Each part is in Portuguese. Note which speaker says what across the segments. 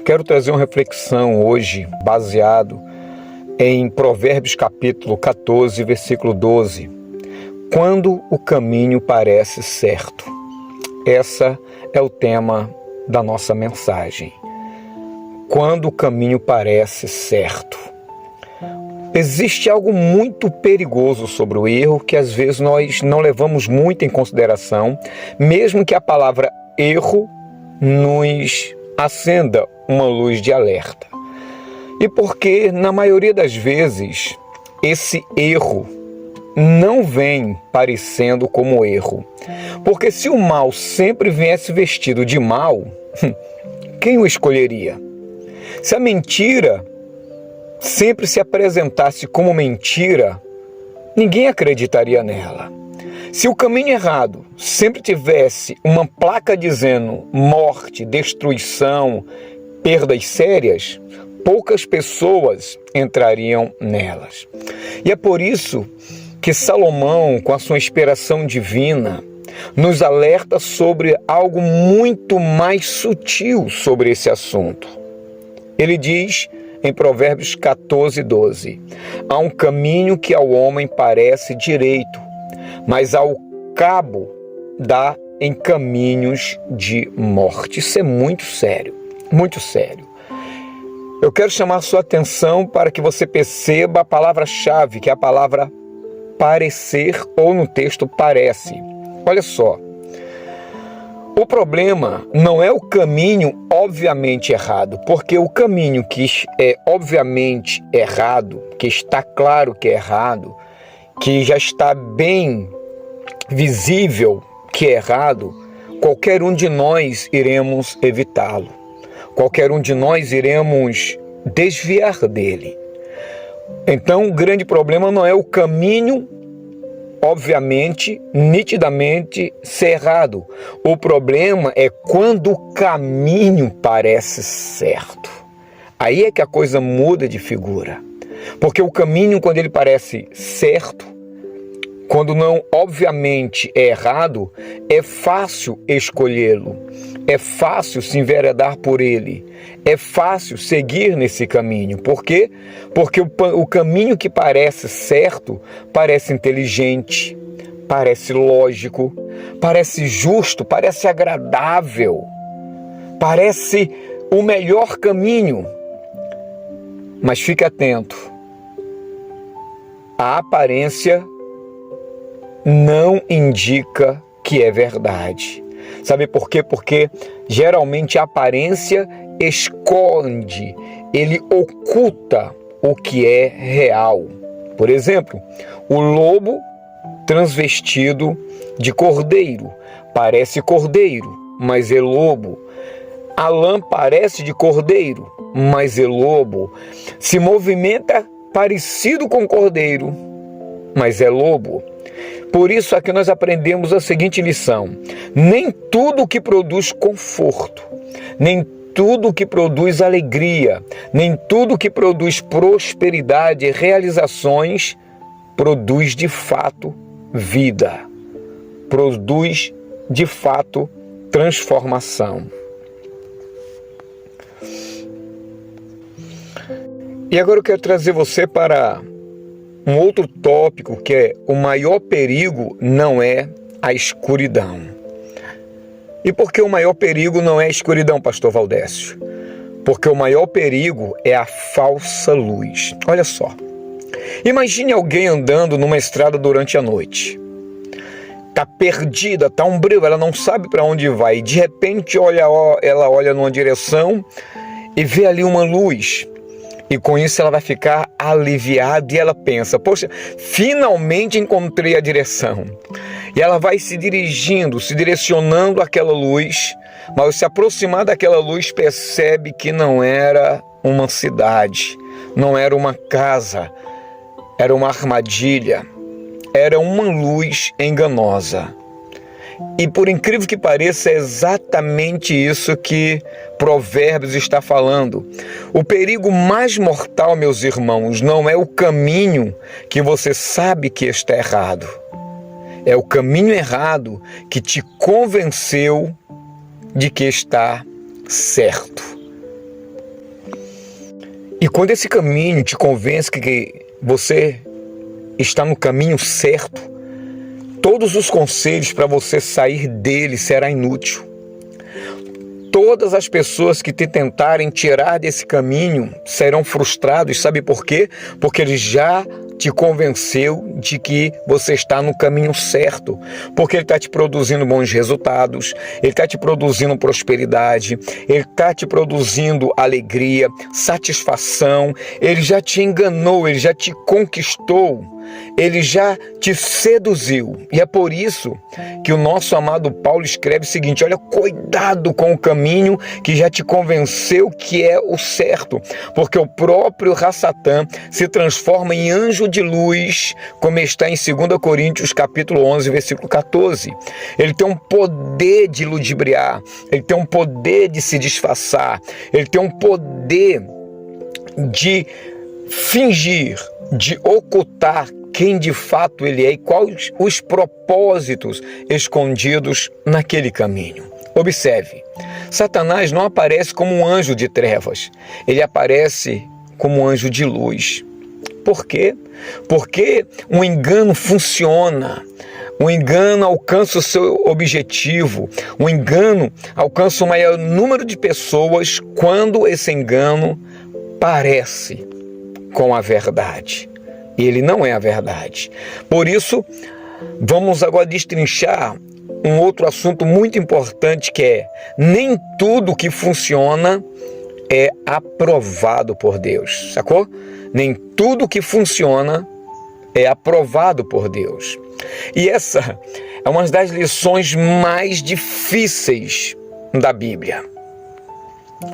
Speaker 1: Quero trazer uma reflexão hoje baseado em Provérbios capítulo 14, versículo 12. Quando o caminho parece certo. Esse é o tema da nossa mensagem. Quando o caminho parece certo. Existe algo muito perigoso sobre o erro que às vezes nós não levamos muito em consideração, mesmo que a palavra erro nos acenda uma luz de alerta. E porque, na maioria das vezes, esse erro não vem parecendo como erro. Porque se o mal sempre viesse vestido de mal, quem o escolheria? Se a mentira sempre se apresentasse como mentira, ninguém acreditaria nela. Se o caminho errado sempre tivesse uma placa dizendo morte, destruição, perdas sérias, poucas pessoas entrariam nelas. E é por isso que Salomão, com a sua inspiração divina, nos alerta sobre algo muito mais sutil sobre esse assunto. Ele diz em Provérbios 14, 12, há um caminho que ao homem parece direito, mas ao cabo dá em caminhos de morte. Isso é muito sério, muito sério. Eu quero chamar sua atenção para que você perceba a palavra-chave, que é a palavra parecer, ou no texto parece. Olha só, o problema não é o caminho obviamente errado, porque o caminho que é obviamente errado, que está claro que é errado, que já está bem visível que é errado, qualquer um de nós iremos evitá-lo. Qualquer um de nós iremos desviar dele. Então, o grande problema não é o caminho, obviamente, nitidamente ser errado. O problema é quando o caminho parece certo. Aí é que a coisa muda de figura. Porque o caminho, quando ele parece certo, quando não obviamente é errado, é fácil escolhê-lo, é fácil se enveredar por ele, é fácil seguir nesse caminho. Por quê? Porque o caminho que parece certo parece inteligente, parece lógico, parece justo, parece agradável, parece o melhor caminho. Mas fique atento, a aparência não indica que é verdade. Sabe por quê? Porque geralmente a aparência esconde, ele oculta o que é real. Por exemplo, o lobo transvestido de cordeiro. Parece cordeiro, mas é lobo. A lã parece de cordeiro, mas é lobo. Se movimenta parecido com cordeiro, mas é lobo. Por isso aqui nós aprendemos a seguinte lição: nem tudo que produz conforto, nem tudo que produz alegria, nem tudo que produz prosperidade e realizações produz de fato vida, produz de fato transformação. E agora eu quero trazer você para um outro tópico, que é o maior perigo não é a escuridão. E por que o maior perigo não é a escuridão, pastor Valdécio? Porque o maior perigo é a falsa luz. Olha só, imagine alguém andando numa estrada durante a noite. Está perdida, está um breu, ela não sabe para onde vai. De repente ela olha numa direção e vê ali uma luz. E com isso ela vai ficar aliviada e ela pensa, poxa, finalmente encontrei a direção. E ela vai se dirigindo, se direcionando àquela luz, mas ao se aproximar daquela luz percebe que não era uma cidade, não era uma casa, era uma armadilha, era uma luz enganosa. E por incrível que pareça, é exatamente isso que Provérbios está falando. O perigo mais mortal, meus irmãos, não é o caminho que você sabe que está errado. É o caminho errado que te convenceu de que está certo. E quando esse caminho te convence que você está no caminho certo, todos os conselhos para você sair dele será inútil. Todas as pessoas que te tentarem tirar desse caminho serão frustrados. Sabe por quê? Porque ele já te convenceu de que você está no caminho certo. Porque ele está te produzindo bons resultados, ele está te produzindo prosperidade, ele está te produzindo alegria, satisfação. Ele já te enganou, ele já te conquistou. Ele já te seduziu. E é por isso que o nosso amado Paulo escreve o seguinte: olha, cuidado com o caminho que já te convenceu que é o certo, porque o próprio Satã se transforma em anjo de luz, como está em 2 Coríntios capítulo 11, versículo 14. Ele tem um poder de ludibriar, ele tem um poder de se disfarçar, ele tem um poder de fingir, de ocultar quem de fato ele é e quais os propósitos escondidos naquele caminho. Observe, Satanás não aparece como um anjo de trevas, ele aparece como um anjo de luz. Por quê? Porque um engano funciona, um engano alcança o seu objetivo, um engano alcança o maior número de pessoas quando esse engano parece com a verdade. E ele não é a verdade. Por isso, vamos agora destrinchar um outro assunto muito importante, que é: nem tudo que funciona é aprovado por Deus, sacou? Nem tudo que funciona é aprovado por Deus. E essa é uma das lições mais difíceis da Bíblia.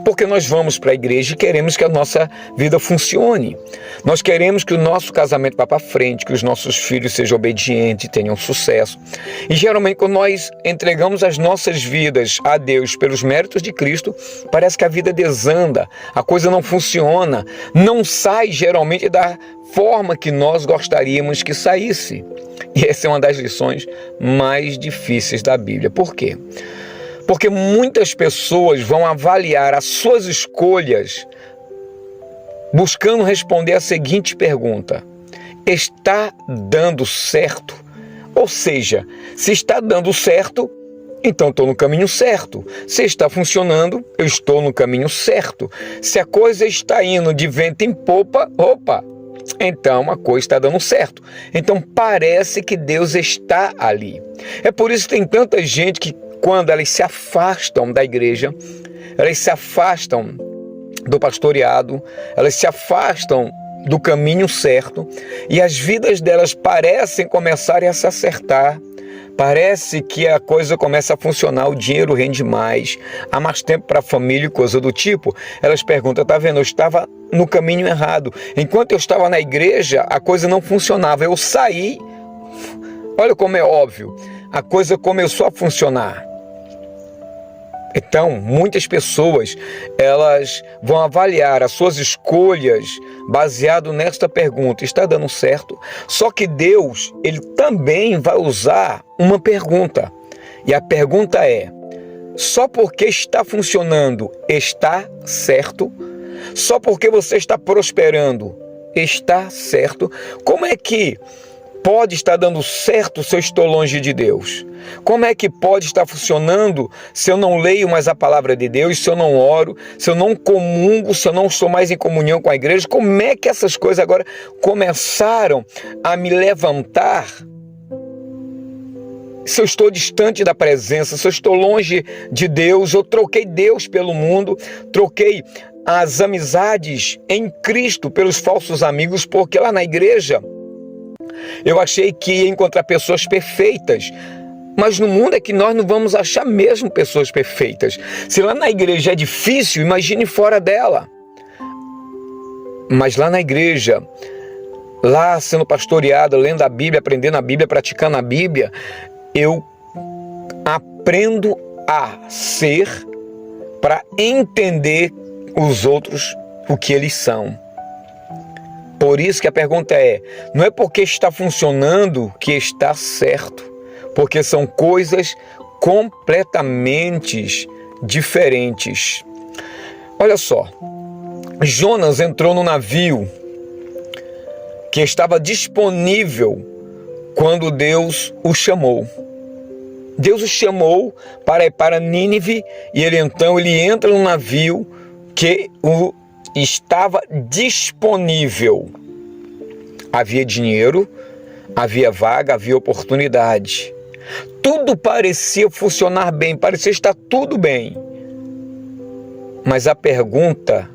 Speaker 1: Porque nós vamos para a igreja e queremos que a nossa vida funcione. Nós queremos que o nosso casamento vá para frente, que os nossos filhos sejam obedientes, tenham sucesso. E geralmente quando nós entregamos as nossas vidas a Deus pelos méritos de Cristo, parece que a vida desanda, a coisa não funciona, não sai geralmente da forma que nós gostaríamos que saísse. E essa é uma das lições mais difíceis da Bíblia. Por quê? Porque muitas pessoas vão avaliar as suas escolhas buscando responder a seguinte pergunta: está dando certo? Ou seja, se está dando certo, então estou no caminho certo. Se está funcionando, eu estou no caminho certo. Se a coisa está indo de vento em popa, opa, então a coisa está dando certo. Então parece que Deus está ali. É por isso que tem tanta gente que, quando elas se afastam da igreja, elas se afastam do pastoreado, elas se afastam do caminho certo e as vidas delas parecem começarem a se acertar, parece que a coisa começa a funcionar, o dinheiro rende mais, há mais tempo para a família e coisa do tipo. Elas perguntam: tá vendo, eu estava no caminho errado. Enquanto eu estava na igreja, a coisa não funcionava. Eu saí, olha como é óbvio, a coisa começou a funcionar. Então, muitas pessoas, elas vão avaliar as suas escolhas baseado nesta pergunta: está dando certo? Só que Deus, ele também vai usar uma pergunta. E a pergunta é: só porque está funcionando, está certo? Só porque você está prosperando, está certo? Como é que pode estar dando certo se eu estou longe de Deus? Como é que pode estar funcionando se eu não leio mais a palavra de Deus, se eu não oro, se eu não comungo, se eu não estou mais em comunhão com a igreja? Como é que essas coisas agora começaram a me levantar? Se eu estou distante da presença, se eu estou longe de Deus, eu troquei Deus pelo mundo, troquei as amizades em Cristo pelos falsos amigos, porque lá na igreja eu achei que ia encontrar pessoas perfeitas, mas no mundo é que nós não vamos achar mesmo pessoas perfeitas. Se lá na igreja é difícil, imagine fora dela. Mas lá na igreja, lá sendo pastoreado, lendo a Bíblia, aprendendo a Bíblia, praticando a Bíblia, eu aprendo a ser para entender os outros, o que eles são. Por isso que a pergunta é: não é porque está funcionando que está certo, porque são coisas completamente diferentes. Olha só, Jonas entrou no navio que estava disponível quando Deus o chamou. Deus o chamou para ir para Nínive e ele entra no navio que estava disponível. Havia dinheiro, havia vaga, havia oportunidade. Tudo parecia funcionar bem, parecia estar tudo bem. Mas a pergunta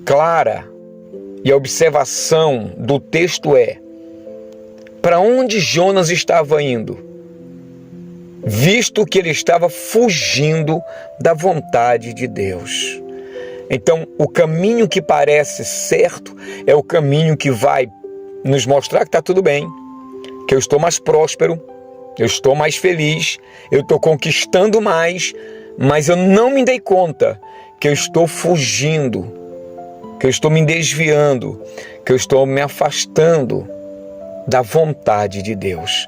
Speaker 1: clara e a observação do texto é: para onde Jonas estava indo? Visto que ele estava fugindo da vontade de Deus. Então, o caminho que parece certo é o caminho que vai nos mostrar que está tudo bem, que eu estou mais próspero, eu estou mais feliz, eu estou conquistando mais, mas eu não me dei conta que eu estou fugindo, que eu estou me desviando, que eu estou me afastando da vontade de Deus.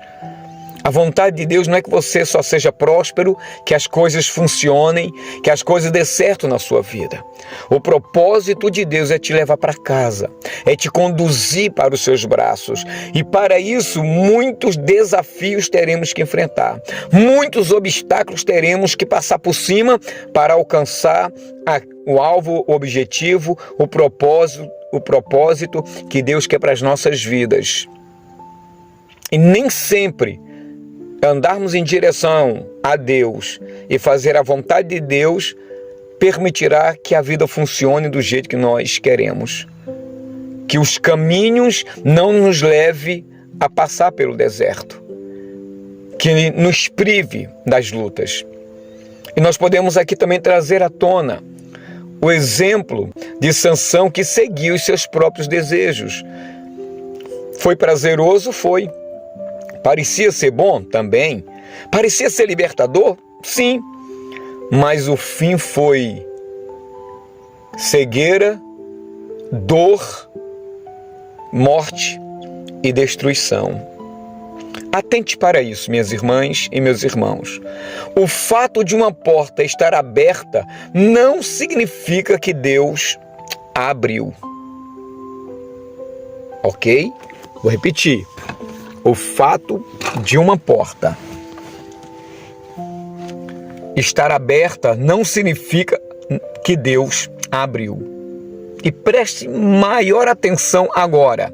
Speaker 1: A vontade de Deus não é que você só seja próspero, que as coisas funcionem, que as coisas dê certo na sua vida. O propósito de Deus é te levar para casa, é te conduzir para os seus braços. E para isso, muitos desafios teremos que enfrentar. Muitos obstáculos teremos que passar por cima para alcançar o alvo, o objetivo, o propósito que Deus quer para as nossas vidas. E nem sempre andarmos em direção a Deus e fazer a vontade de Deus permitirá que a vida funcione do jeito que nós queremos. Que os caminhos não nos levem a passar pelo deserto. Que nos prive das lutas. E nós podemos aqui também trazer à tona o exemplo de Sansão, que seguiu os seus próprios desejos. Foi prazeroso? Foi. Parecia ser bom? Também. Parecia ser libertador? Sim. Mas o fim foi cegueira, dor, morte e destruição. Atente para isso, minhas irmãs e meus irmãos. O fato de uma porta estar aberta não significa que Deus a abriu. Ok? Vou repetir. O fato de uma porta estar aberta não significa que Deus a abriu. E preste maior atenção agora.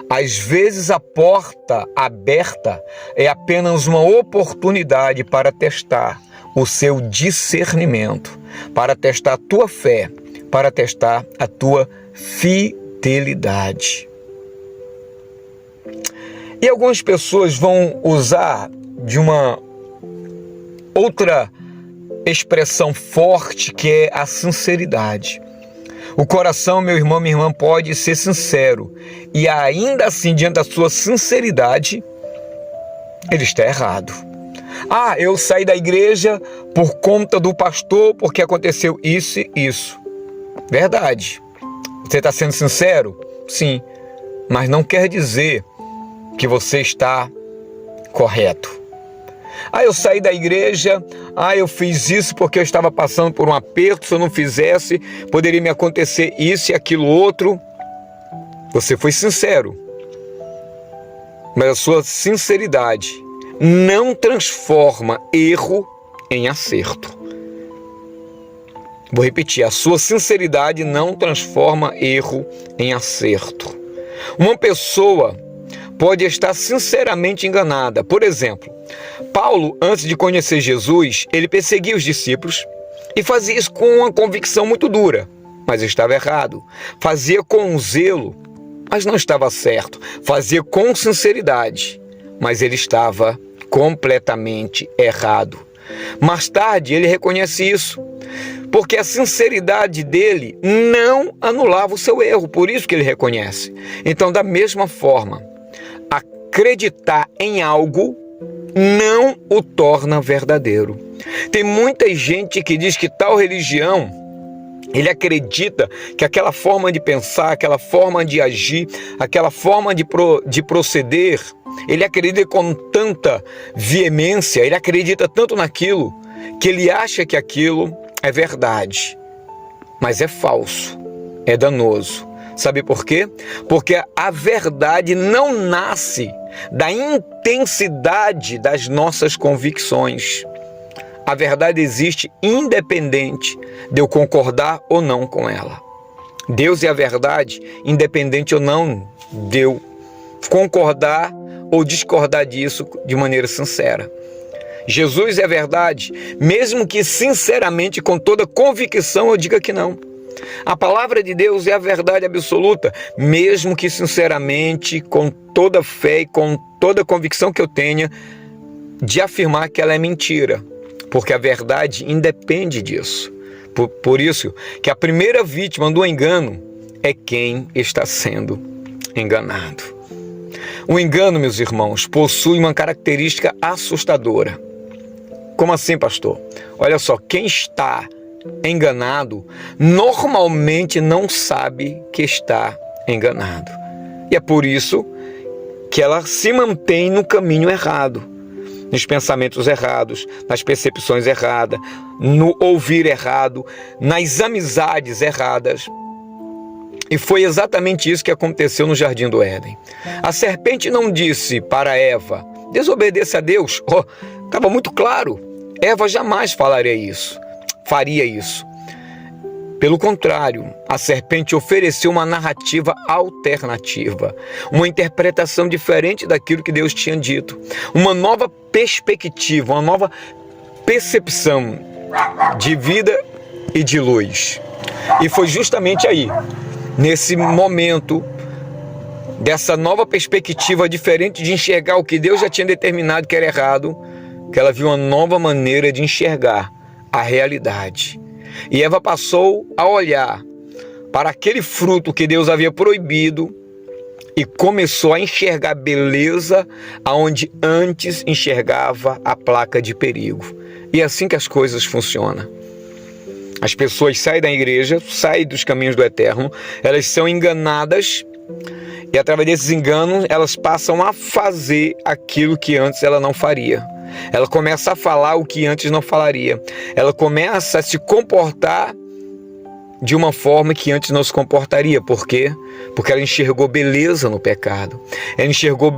Speaker 1: Às vezes a porta aberta é apenas uma oportunidade para testar o seu discernimento, para testar a tua fé, para testar a tua fidelidade. E algumas pessoas vão usar de uma outra expressão forte, que é a sinceridade. O coração, meu irmão, minha irmã, pode ser sincero e ainda assim, diante da sua sinceridade, ele está errado. Ah, eu saí da igreja por conta do pastor, porque aconteceu isso e isso. Verdade. Você está sendo sincero? Sim. Mas não quer dizer que você está correto. Ah, eu saí da igreja, eu fiz isso porque eu estava passando por um aperto, se eu não fizesse, poderia me acontecer isso e aquilo outro. Você foi sincero, mas a sua sinceridade não transforma erro em acerto. Vou repetir, a sua sinceridade não transforma erro em acerto. Uma pessoa pode estar sinceramente enganada. Por exemplo, Paulo, antes de conhecer Jesus, ele perseguia os discípulos e fazia isso com uma convicção muito dura, mas estava errado. Fazia com zelo, mas não estava certo. Fazia com sinceridade, mas ele estava completamente errado. Mais tarde, ele reconhece isso, porque a sinceridade dele não anulava o seu erro, por isso que ele reconhece. Então, da mesma forma, acreditar em algo não o torna verdadeiro. Tem muita gente que diz que tal religião, ele acredita que aquela forma de pensar, aquela forma de agir, aquela forma de proceder, ele acredita com tanta veemência, ele acredita tanto naquilo, que ele acha que aquilo é verdade, mas é falso. é danoso. Sabe por quê? Porque a verdade não nasce da intensidade das nossas convicções. A verdade existe independente de eu concordar ou não com ela. Deus é a verdade, independente ou não de eu concordar ou discordar disso de maneira sincera. Jesus é a verdade, mesmo que sinceramente, com toda convicção, eu diga que não. A palavra de Deus é a verdade absoluta, mesmo que sinceramente, com toda fé e com toda convicção que eu tenha, de afirmar que ela é mentira, porque a verdade independe disso. Por isso que a primeira vítima do engano é quem está sendo enganado. O engano, meus irmãos, possui uma característica assustadora. Como assim, pastor? Olha só, quem está enganado normalmente não sabe que está enganado. E é por isso que ela se mantém no caminho errado, nos pensamentos errados, nas percepções erradas, no ouvir errado, nas amizades erradas. E foi exatamente isso que aconteceu no Jardim do Éden. A serpente não disse para Eva: desobedeça a Deus. Estava muito claro. Eva jamais faria isso. Pelo contrário, a serpente ofereceu uma narrativa alternativa, uma interpretação diferente daquilo que Deus tinha dito, uma nova perspectiva, uma nova percepção de vida e de luz. E foi justamente aí, nesse momento, dessa nova perspectiva diferente de enxergar o que Deus já tinha determinado que era errado, que ela viu uma nova maneira de enxergar a realidade. E Eva passou a olhar para aquele fruto que Deus havia proibido e começou a enxergar beleza aonde antes enxergava a placa de perigo. E é assim que as coisas funcionam. As pessoas saem da igreja, saem dos caminhos do eterno, elas são enganadas e através desses enganos elas passam a fazer aquilo que antes ela não faria. Ela começa a falar o que antes não falaria. Ela começa a se comportar de uma forma que antes não se comportaria. Por quê? Porque ela enxergou beleza no pecado. Ela enxergou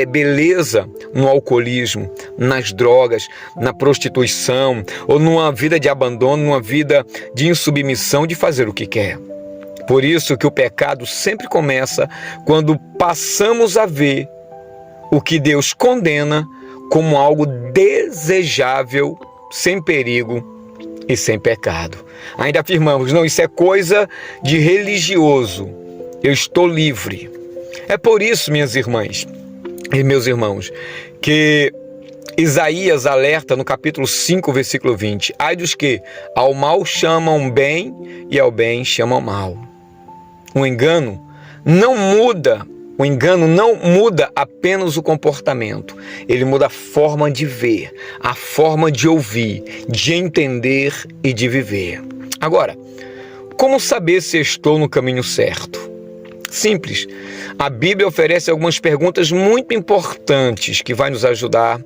Speaker 1: beleza no alcoolismo, nas drogas, na prostituição, ou numa vida de abandono, numa vida de insubmissão, de fazer o que quer. Por isso que o pecado sempre começa quando passamos a ver o que Deus condena como algo desejável, sem perigo e sem pecado. Ainda afirmamos: não, isso é coisa de religioso, eu estou livre. É por isso, minhas irmãs e meus irmãos, que Isaías alerta no capítulo 5, versículo 20: ai dos que ao mal chamam bem e ao bem chamam mal. O engano não muda apenas o comportamento, ele muda a forma de ver, a forma de ouvir, de entender e de viver. Agora, como saber se estou no caminho certo? Simples. A Bíblia oferece algumas perguntas muito importantes que vai nos ajudar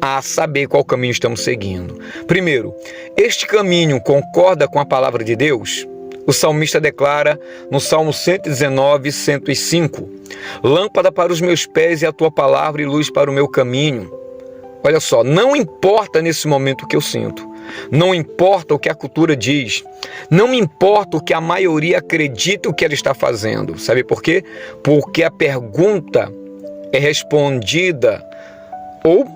Speaker 1: a saber qual caminho estamos seguindo. Primeiro, este caminho concorda com a palavra de Deus? O salmista declara no Salmo 119, 105, lâmpada para os meus pés é a tua palavra e luz para o meu caminho. Olha só, não importa nesse momento o que eu sinto, não importa o que a cultura diz, não importa o que a maioria acredita o que ela está fazendo. Sabe por quê? Porque a pergunta é respondida ou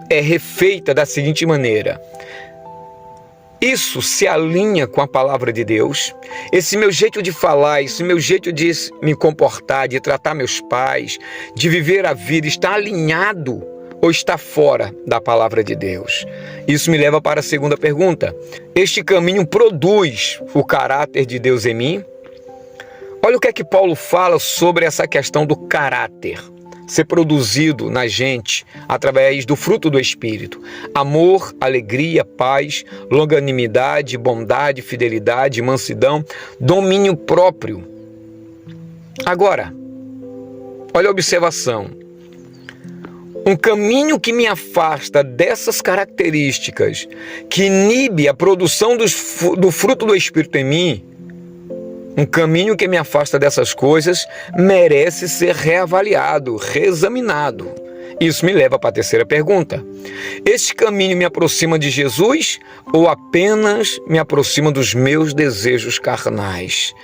Speaker 1: é refeita da seguinte maneira: isso se alinha com a palavra de Deus? Esse meu jeito de falar, esse meu jeito de me comportar, de tratar meus pais, de viver a vida, está alinhado ou está fora da palavra de Deus? Isso me leva para a segunda pergunta: este caminho produz o caráter de Deus em mim? Olha o que é que Paulo fala sobre essa questão do caráter ser produzido na gente através do fruto do Espírito: amor, alegria, paz, longanimidade, bondade, fidelidade, mansidão, domínio próprio. Agora, olha a observação: um caminho que me afasta dessas características, que inibe a produção do fruto do Espírito em mim, Um caminho que me afasta dessas coisas merece ser reavaliado, reexaminado. Isso me leva para a terceira pergunta. Este caminho me aproxima de Jesus ou apenas me aproxima dos meus desejos carnais?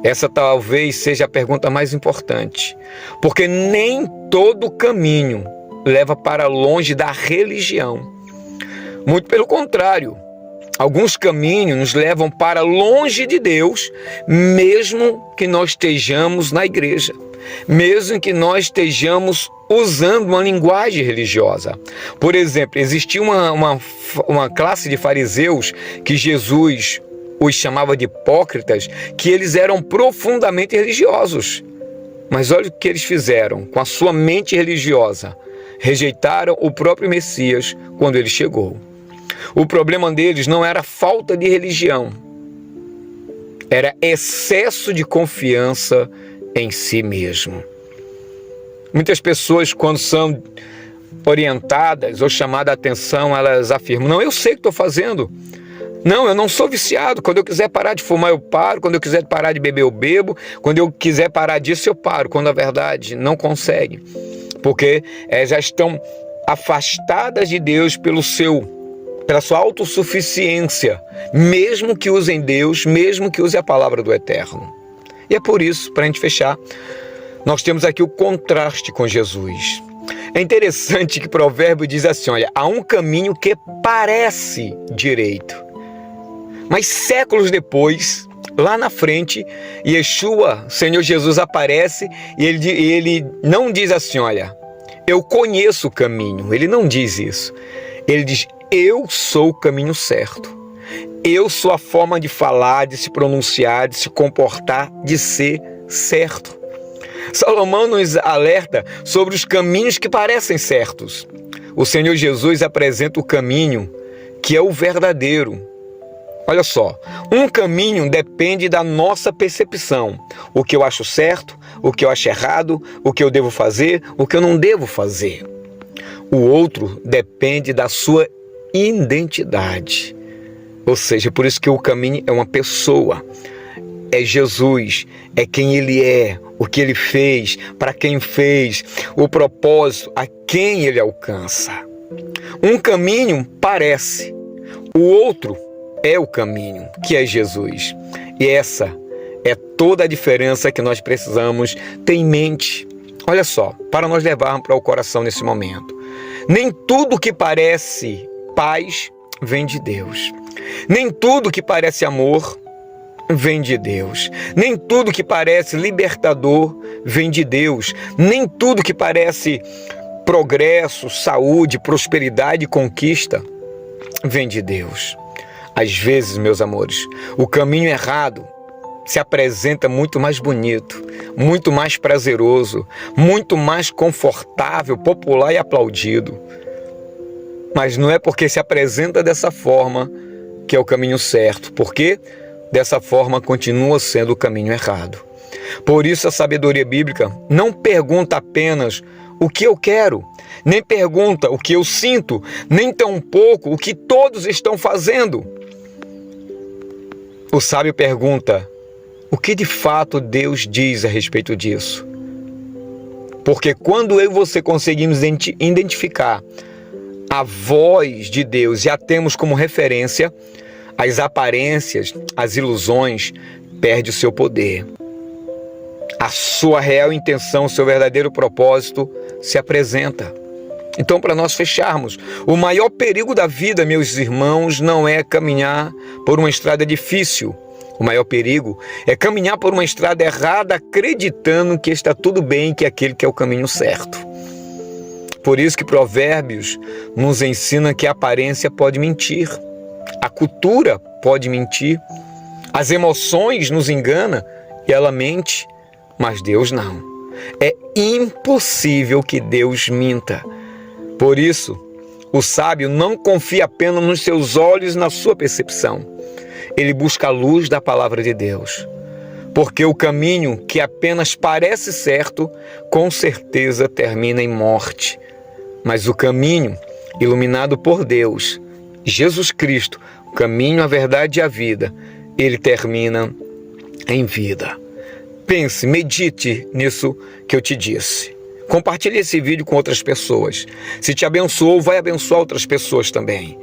Speaker 1: Essa talvez seja a pergunta mais importante, porque nem todo caminho leva para longe da religião. Muito pelo contrário, alguns caminhos nos levam para longe de Deus, mesmo que nós estejamos na igreja, mesmo que nós estejamos usando uma linguagem religiosa. Por exemplo, existia uma classe de fariseus que Jesus os chamava de hipócritas, que eles eram profundamente religiosos. Mas olha o que eles fizeram com a sua mente religiosa. Rejeitaram o próprio Messias quando ele chegou. O problema deles não era falta de religião, era excesso de confiança em si mesmo. Muitas pessoas, quando são orientadas ou chamadas a atenção, elas afirmam: não, eu sei o que estou fazendo. Não, eu não sou viciado. Quando eu quiser parar de fumar, eu paro. Quando eu quiser parar de beber, eu bebo. Quando eu quiser parar disso, eu paro. Quando, na verdade, não consegue. Porque já estão afastadas de Deus pela sua autossuficiência. Mesmo que usem Deus, mesmo que usem a palavra do Eterno. E é por isso, para a gente fechar, nós temos aqui o contraste com Jesus. É interessante que o provérbio diz assim, olha, há um caminho que parece direito. Mas séculos depois, lá na frente, Yeshua, Senhor Jesus, aparece e ele não diz assim, olha, eu conheço o caminho. Ele não diz isso. Ele diz, eu sou o caminho certo. Eu sou a forma de falar, de se pronunciar, de se comportar, de ser certo. Salomão nos alerta sobre os caminhos que parecem certos. O Senhor Jesus apresenta o caminho que é o verdadeiro. Olha só, um caminho depende da nossa percepção. O que eu acho certo, o que eu acho errado, o que eu devo fazer, o que eu não devo fazer. O outro depende da sua identidade. Ou seja, por isso que o caminho é uma pessoa. É Jesus, é quem Ele é, o que Ele fez, para quem fez, o propósito, a quem Ele alcança. Um caminho parece, o outro é o caminho, que é Jesus. E essa é toda a diferença que nós precisamos ter em mente. Olha só, para nós levarmos para o coração nesse momento. Nem tudo que parece paz vem de Deus. Nem tudo que parece amor vem de Deus. Nem tudo que parece libertador vem de Deus. Nem tudo que parece progresso, saúde, prosperidade e conquista vem de Deus. Às vezes, meus amores, o caminho errado se apresenta muito mais bonito, muito mais prazeroso, muito mais confortável, popular e aplaudido. Mas não é porque se apresenta dessa forma que é o caminho certo, porque dessa forma continua sendo o caminho errado. Por isso a sabedoria bíblica não pergunta apenas o que eu quero, nem pergunta o que eu sinto, nem tampouco o que todos estão fazendo. O sábio pergunta, o que de fato Deus diz a respeito disso? Porque quando eu e você conseguimos identificar a voz de Deus e a temos como referência, as aparências, as ilusões perdem o seu poder. A sua real intenção, o seu verdadeiro propósito se apresenta. Então, para nós fecharmos, o maior perigo da vida, meus irmãos, não é caminhar por uma estrada difícil. O maior perigo é caminhar por uma estrada errada, acreditando que está tudo bem, que é aquele que é o caminho certo. Por isso que Provérbios nos ensina que a aparência pode mentir, a cultura pode mentir, as emoções nos enganam e ela mente, mas Deus não. É impossível que Deus minta. Por isso, o sábio não confia apenas nos seus olhos e na sua percepção. Ele busca a luz da palavra de Deus. Porque o caminho que apenas parece certo, com certeza termina em morte. Mas o caminho iluminado por Deus, Jesus Cristo, o caminho, a verdade e a vida, ele termina em vida. Pense, medite nisso que eu te disse. Compartilhe esse vídeo com outras pessoas. Se te abençoou, vai abençoar outras pessoas também.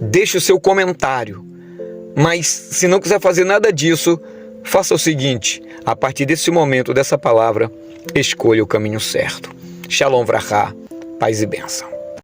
Speaker 1: Deixe o seu comentário. Mas se não quiser fazer nada disso, faça o seguinte: a partir desse momento, dessa palavra, escolha o caminho certo. Shalom Vrachá, paz e bênção.